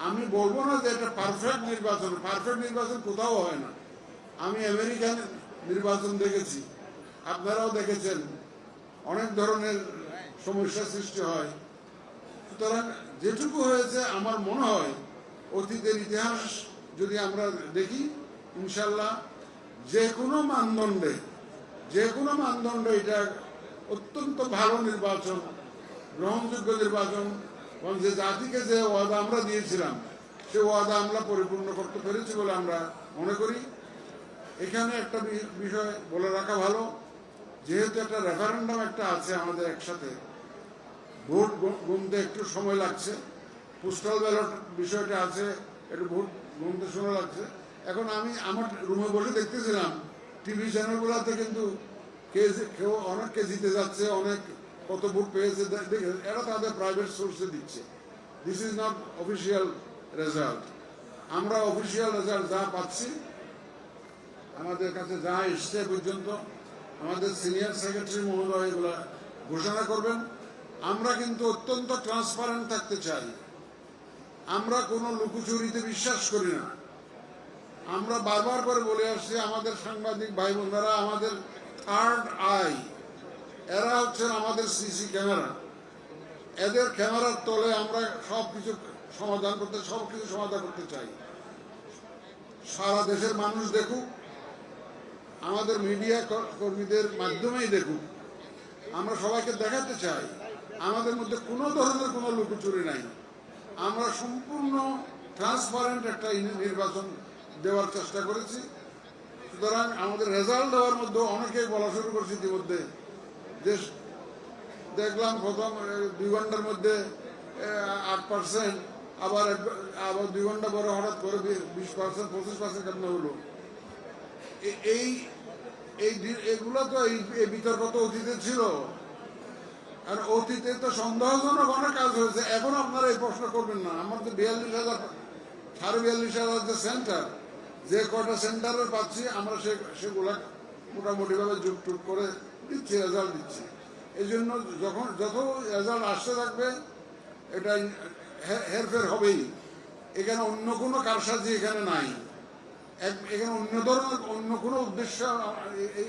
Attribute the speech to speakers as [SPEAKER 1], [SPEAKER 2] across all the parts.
[SPEAKER 1] আমি বলবো না যে এটা পারফেক্ট নির্বাচন কোথাও হয় না। আমি আমেরিকান নির্বাচন দেখেছি, আপনারাও দেখেছেন, অনেক ধরনের সমস্যা সৃষ্টি হয়। সুতরাং যেটুকু হয়েছে আমার মনে হয় অতীতের ইতিহাস যদি আমরা দেখি, ইনশাল্লাহ যে কোনো মানদণ্ডে এটা অত্যন্ত ভালো নির্বাচন, গ্রহণযোগ্য নির্বাচন। এবং যে জাতিকে যে ওয়াদা আমরা দিয়েছিলাম সে ওয়াদা আমরা পরিপূর্ণ করতে পেরেছি বলে আমরা মনে করি। এখানে একটা বিষয় বলে রাখা ভালো, যেহেতু একটা রেফারেন্ডাম একটা আছে আমাদের একসাথে, ভোট গুনতে একটু সময় লাগছে, পোস্টাল ব্যালট বিষয়টা আছে, একটু ভোট গুনতে সময় লাগছে। এখন আমি আমার রুমে বসে দেখতেছিলাম টিভি চ্যানেলগুলোতে কিন্তু কেউ অনেককে জিতে যাচ্ছে, অনেক কত ভোট পেয়েছে দেখে এরা তাদের প্রাইভেট সোর্সে দিচ্ছে। This is not official result. আমরা অফিসিয়াল রেজাল্ট যা পাচ্ছি, আমাদের কাছে যা এসছে পর্যন্ত আমাদের সিনিয়র সেক্রেটারি মহোদয় এগুলো ঘোষণা করবেন। আমরা কিন্তু অত্যন্ত ট্রান্সপারেন্ট থাকতে চাই। আমরা কোনো লুকোচুরিতে বিশ্বাস করি না। আমরা বারবার করে বলে আসছি, আমাদের সাংবাদিক ভাই বোনেরা আমাদের থার্ড আই, এরা হচ্ছেন আমাদের সিসি ক্যামেরা। এদের ক্যামেরার তলে আমরা সবকিছু সমাধান করতে চাই। সারা দেশের মানুষ দেখুক, আমাদের মিডিয়া কর্মীদের মাধ্যমেই দেখুক। আমরা সবাইকে দেখাতে চাই আমাদের মধ্যে কোনো ধরনের কোনো লুকোচুরি নাই। আমরা সম্পূর্ণ ট্রান্সপারেন্ট একটা নির্বাচন দেওয়ার চেষ্টা করেছি। সুতরাং আমাদের রেজাল্ট দেওয়ার মধ্যে অনেকেই বলা শুরু করছে ইতিমধ্যে, যে দেখলাম প্রথম 2 ঘন্টার মধ্যে 8%, আবার 2 ঘন্টা পরে হঠাৎ করে 20%, 25% কেমন হলো। এইগুলো তো এই বিতর্ক তো অতীতে ছিল, আর অতীতে তো সন্দেহজনক অনেক কাজ হয়েছে। এখন আপনারা এই প্রশ্ন করবেন না। আমার তো 42,000 যে সেন্টার, যে কটা সেন্টারের পাচ্ছি আমরা সেগুলা মোটামুটিভাবে যুগ করে দিচ্ছি, রেজাল্ট দিচ্ছি। এই জন্য যত রেজাল্ট আসতে থাকবে এটা হেরফের হবেই। এখানে অন্য কোনো কারসাজি এখানে নাই, এখানে অন্য কোনো উদ্দেশ্য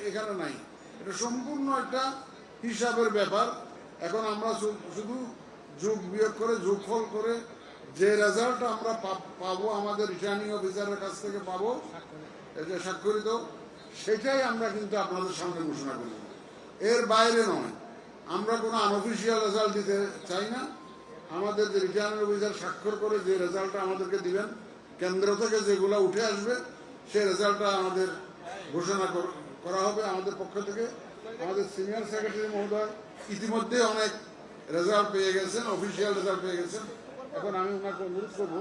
[SPEAKER 1] এখানে নাই। এটা সম্পূর্ণ একটা হিসাবের ব্যাপার। এখন আমরা শুধু যোগ বিয়োগ করে, যোগফল করে যে রেজাল্ট আমরা পাবো, আমাদের রিটার্নিং অফিসারের কাছ থেকে পাবো, যে স্বাক্ষরিত, সেটাই আমরা কিন্তু আপনাদের সামনে ঘোষণা করি। এর বাইরে নয়। আমরা কোনো আনঅফিসিয়াল রেজাল্ট দিতে চাই না। আমাদের যে রিটার্নিং অফিসার স্বাক্ষর করে যে রেজাল্টটা আমাদেরকে দিবেন, কেন্দ্র থেকে যেগুলো উঠে আসবে সেই রেজাল্টটা আমাদের ঘোষণা করা হবে আমাদের পক্ষ থেকে। আমাদের সিনিয়র সেক্রেটারি মহোদয় ইতিমধ্যে অনেক রেজাল্ট পেয়ে গেছেন, অফিসিয়াল রেজাল্ট পেয়ে গেছেন। এখন আমি ওনাকে অনুরোধ করবো,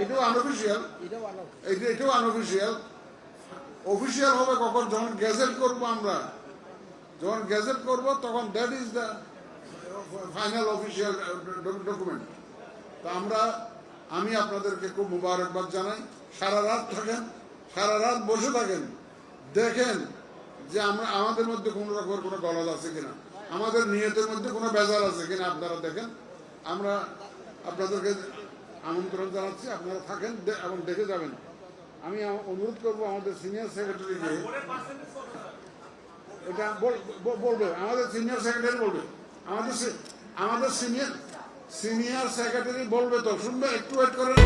[SPEAKER 1] এটাও আনঅফিসিয়াল। অফিসিয়াল হবে কখন? যখন গেজেট করবো আমরা, যখন গেজেট করবো তখন that is the final official document. তো আমি আপনাদেরকে খুব মুবারকবাদ জানাই। সারা রাত থাকেন, সারা রাত বসে থাকেন, দেখেন যে আমাদের মধ্যে কোনো রকমের কোনো গলদ আছে কিনা, আমাদের নিয়তের মধ্যে কোনো বেজাল আছে কিনা আপনারা দেখেন। আমরা আপনাদেরকে আমন্ত্রণ জানাচ্ছি, আপনারা থাকেন এবং দেখে যাবেন। আমি অনুরোধ করবো আমাদের সিনিয়র সেক্রেটারিকে, এটা বলবে আমাদের সিনিয়র সেক্রেটারি বলবে, আমাদের সিনিয়র সেক্রেটারি বলবে, তো শুনবে, একটু ওয়েট করেন।